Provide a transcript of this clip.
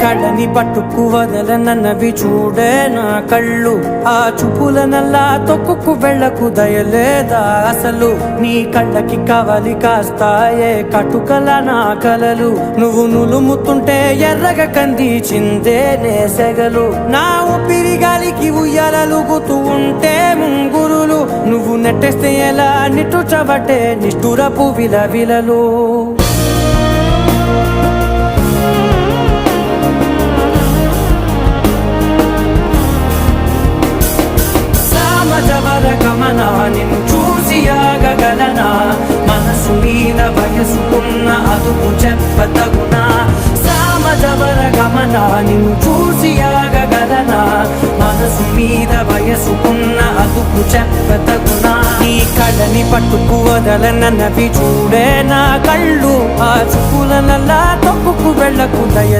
కళ్ళని పట్టుకు వదలనన్నవి చూడే నా కళ్ళు, ఆ చూపులనల్లా తొక్కుకు వెళ్ళకు దయలేదా అసలు. నీ కళ్ళకి కవలి కాస్తాయే కటుకల నా కలలు, నువ్వు నులుముతుంటే ఎర్రగా కందిచిందే నేసెగలు. నా ఊపిరి గాలికి ఉయ్యాలలుగుతూ ఉంటే ముంగురులు, నువ్వు నెట్టేస్తే ఎలా నిట్టుచబట్టే నిష్ఠురపు విలవిలలు. గమనా నిన్ను చూసి ఆగగలనా, మనసు మీద వయసుకున్న అదుపు చెప్పతగునా. సామజవర గమనా నిన్ను చూసి ఆగగలనా, మనసు మీద వయసుకున్న అదుపు చెప్పతగునా. నీ కళ్ళని పట్టుకు వదలనన్నవి చూడే నా కళ్ళు, ఆ చూపులనల్లా తొక్కుకు వెళ్ళకు దయ.